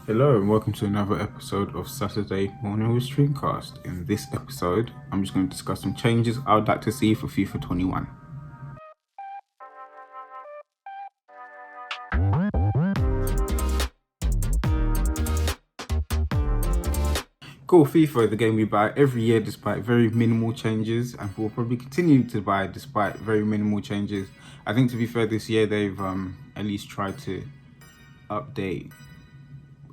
Hello and welcome to another episode of Saturday Morning with Streamcast. In this episode, I'm just going to discuss some changes I would like to see for FIFA 21. Cool, FIFA, the game we buy every year despite very minimal changes, and will probably continue to buy despite very minimal changes. I think, to be fair, this year they've at least tried to update,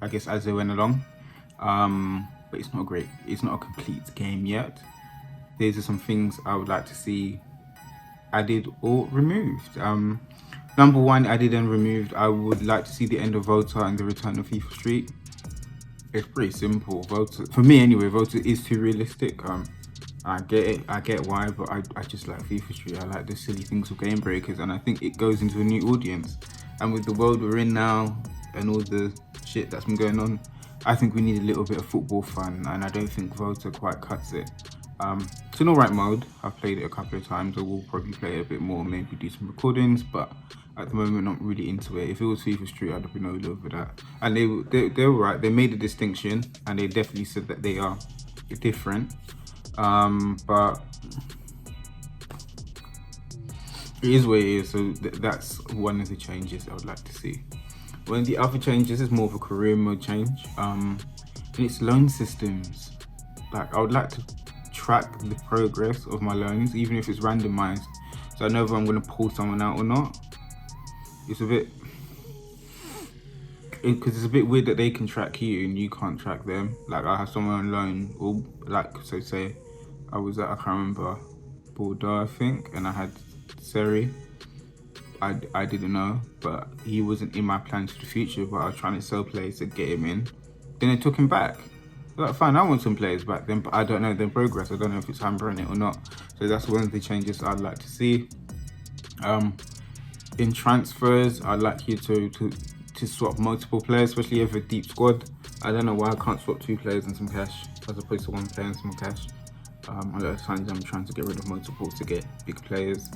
I guess, as they went along. But it's not great. It's not a complete game yet. These are some things I would like to see added or removed. Number one, added and removed. I would like to see the end of Vota and the return of FIFA Street. It's pretty simple. Vota, for me anyway, Vota is too realistic. I get it, I get why, but I just like FIFA Street. I like the silly things with game breakers, and I think it goes into a new audience. And with the world we're in now and all the shit that's been going on, I think we need a little bit of football fun, and I don't think Vota quite cuts it. It's an alright mode. I've played it a couple of times. I will probably play it a bit more, maybe do some recordings, but at the moment not really into it. If it was FIFA Street, I'd have been all over that. And they were right. They made a distinction, and they definitely said that they are different. But it is what it is. So that's one of the changes I would like to see. One of the other changes is more of a career mode change. And it's loan systems. Like, I would like to track the progress of my loans, even if it's randomized, so I know if I'm going to pull someone out or not. It's a bit, because it's a bit weird that they can track you and you can't track them. Like, I have someone on loan, or like, so say I was at, I can't remember, Bordeaux, I think, and I had Seri. I didn't know, but he wasn't in my plans for the future, but I was trying to sell players to get him in. Then they took him back. Like, fine, I want some players back then, but I don't know their progress. I don't know if it's hampering it or not. So that's one of the changes I'd like to see. In transfers, I'd like you to swap multiple players, especially if a deep squad. I don't know why I can't swap 2 players and some cash as opposed to 1 player and some cash. A lot of times I'm trying to get rid of multiple to get big players.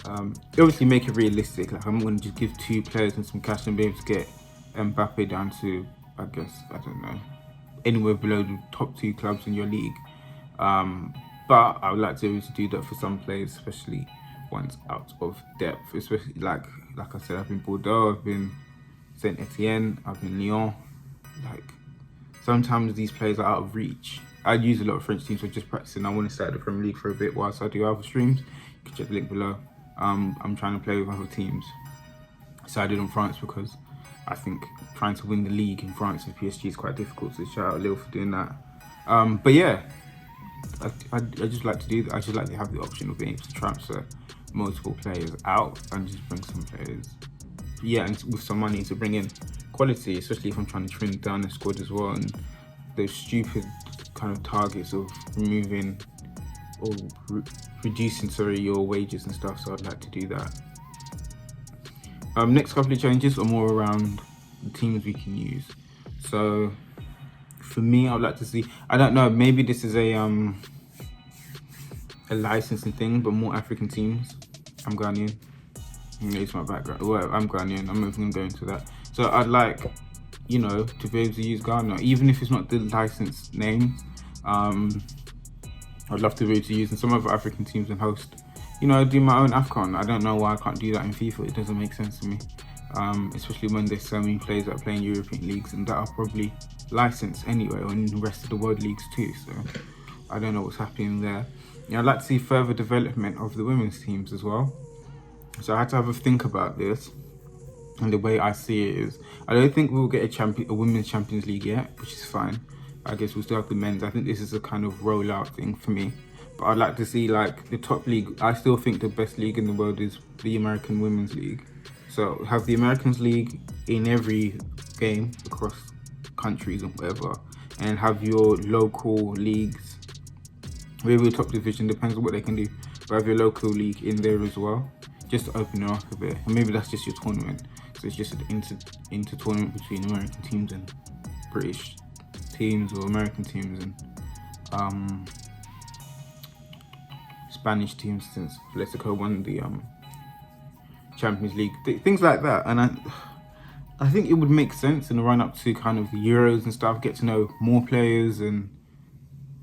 Obviously make it realistic. Like, I'm going to just give 2 players and some cash and be able to get Mbappe down to, I guess, I don't know, anywhere below the top 2 clubs in your league. But I would like to be able to do that for some players, especially ones out of depth. Especially like I said, I've been Bordeaux, I've been Saint Etienne, I've been Lyon. Like, sometimes these players are out of reach. I use a lot of French teams for just practicing. I want to start the Premier League for a bit whilst I do other streams. You can check the link below. I'm trying to play with other teams. So I did in France because I think trying to win the league in France with PSG is quite difficult, so shout out Lille for doing that. But yeah, I just like to do that. I just like to have the option of being able to transfer multiple players out and just bring some players, yeah, and with some money to bring in quality, especially if I'm trying to trim down the squad as well. And those stupid kind of targets of removing or reducing, your wages and stuff. So I'd like to do that. Next couple of changes are more around the teams we can use. So for me, I would like to see, I don't know, maybe this is a licensing thing, but more African teams. I'm Ghanaian. It's my background. Well, I'm Ghanaian. I'm not even going to go into that. So I'd like, you know, to be able to use Ghana, even if it's not the licensed names. I'd love to be able to use in some other African teams and host, you know, do my own AFCON. I don't know why I can't do that in FIFA. It doesn't make sense to me. Especially when there's so many players that are playing European leagues and that are probably licensed anyway, or in the rest of the world leagues too. So I don't know what's happening there. Yeah, I'd like to see further development of the women's teams as well. So I had to have a think about this. And the way I see it is, I don't think we'll get a women's Champions League yet, which is fine. I guess we'll still have the men's. I think this is a kind of rollout thing for me. But I'd like to see, like, the top league. I still think the best league in the world is the American Women's League. So have the Americans League in every game across countries and whatever, and have your local leagues, maybe the top division, depends on what they can do, but have your local league in there as well, just to open it up a bit. And maybe that's just your tournament. So it's just an inter tournament between American teams and British teams, or American teams and Spanish teams, since Atletico won the Champions League, things like that. And I think it would make sense in the run up to kind of the Euros and stuff, get to know more players, and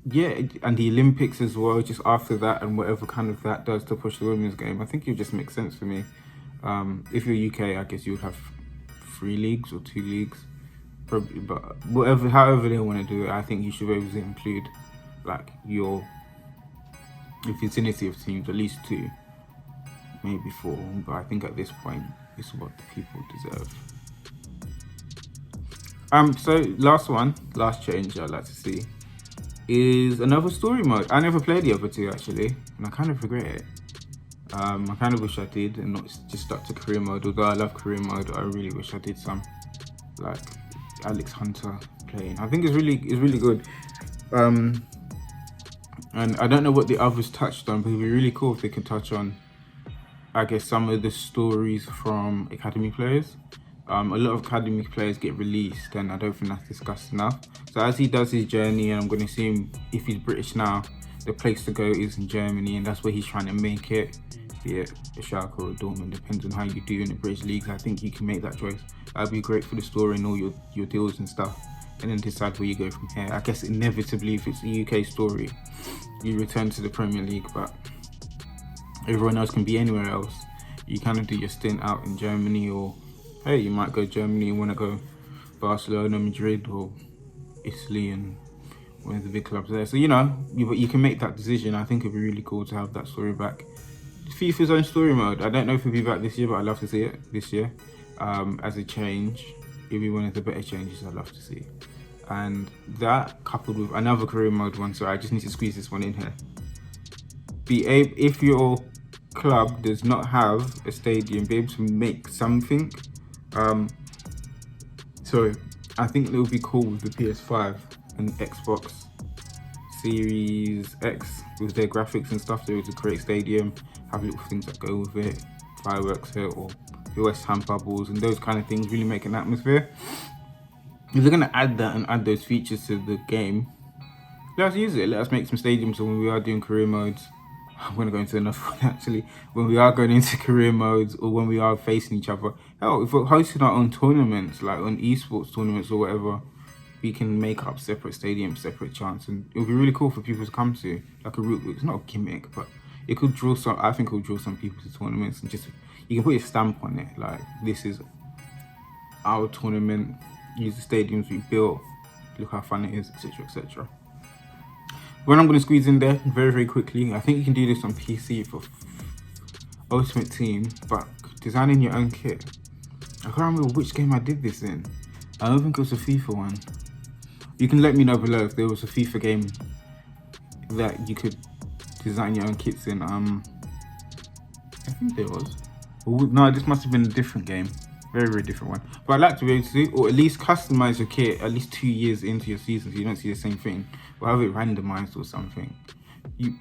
yeah, and the Olympics as well, just after that, and whatever kind of that does to push the women's game. I think it just makes sense for me. If you're UK, I guess you would have 3 leagues or 2 leagues, probably, but however they want to do it, I think you should be able to include like your vicinity of teams, at least 2, maybe 4, but I think at this point it's what the people deserve. So last change I'd like to see is another story mode. I never played the other 2 actually, and I kind of regret it. I kind of wish I did and not just stuck to career mode. Although I love career mode, I really wish I did some like Alex Hunter playing. I think it's really good. And I don't know what the others touched on, but it'd be really cool if they could touch on, I guess, some of the stories from academy players. A lot of academy players get released, and I don't think that's discussed enough. So as he does his journey, and I'm going to assume if he's British now, the place to go is in Germany, and that's where he's trying to make it. Be it a Schalke or a Dortmund, depends on how you do in the British leagues. I think you can make that choice. That'd be great for the story and all your deals and stuff, and then decide where you go from here. I guess inevitably, if it's a UK story, you return to the Premier League, but everyone else can be anywhere else. You kind of do your stint out in Germany, or hey, you might go Germany and want to go Barcelona, Madrid, or Italy, and one of the big clubs there. So you can make that decision. I think it'd be really cool to have that story back. FIFA's own story mode, I don't know if it'll be back this year, but I'd love to see it this year. As a change, it'll be one of the better changes I'd love to see. And that, coupled with another career mode one, so I just need to squeeze this one in here. If your club does not have a stadium, be able to make something. So I think it would be cool with the PS5 and Xbox Series X with their graphics and stuff, so to create stadium, have little things that go with it, fireworks here, or the West Ham bubbles, and those kind of things really make an atmosphere. If they're going to add that and add those features to the game, let us use it. Let us make some stadiums. So when we are doing career modes, I'm going to go into another one actually, when we are going into career modes, or when we are facing each other, hell, if we're hosting our own tournaments, like on esports tournaments or whatever, we can make up separate stadiums, separate chants, and it would be really cool for people to come to. Like it's not a gimmick, but it could draw some. I think it would draw some people to tournaments, and just you can put your stamp on it. Like, this is our tournament. Use the stadiums we built. Look how fun it is, etc., etc. When I'm going to squeeze in there very, very quickly, I think you can do this on PC for Ultimate Team, but designing your own kit. I can't remember which game I did this in. I don't think it was a FIFA one. You can let me know below if there was a FIFA game that you could design your own kits in. I think there was. No, this must have been a different game. Very, very different one. But I'd like to be able to do, or at least customize your kit at least 2 years into your season, so you don't see the same thing, or have it randomized or something.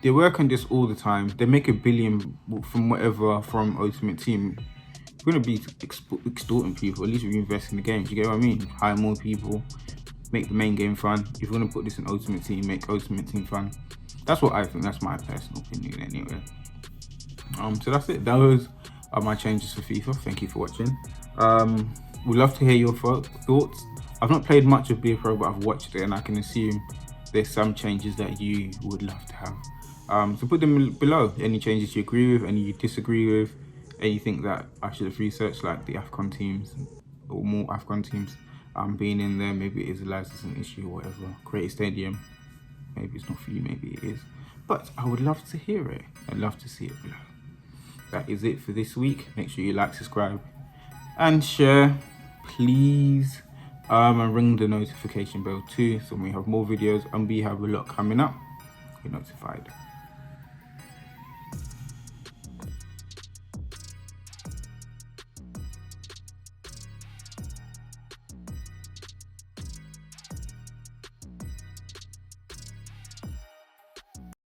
They work on this all the time. They make $1 billion from Ultimate Team. You're going to be extorting people. At least if you invest in the game. Do you get what I mean? Hire more people, make the main game fun. If you're going to put this in Ultimate Team, make Ultimate Team fun. That's what I think. That's my personal opinion anyway. So that's it. Those are my changes for FIFA. Thank you for watching. We'd love to hear your thoughts. I've not played much of Beer Pro, but I've watched it, and I can assume there's some changes that you would love to have. So put them below. Any changes you agree with, any you disagree with, anything that I should have researched, like the AFCON teams or more AFCON teams being in there. Maybe it is a licensing issue or whatever. Create a stadium. Maybe it's not for you, maybe it is. But I would love to hear it. I'd love to see it below. That is it for this week. Make sure you like, subscribe, and share, please. And ring the notification bell too, so when we have more videos and we have a lot coming up, you're notified.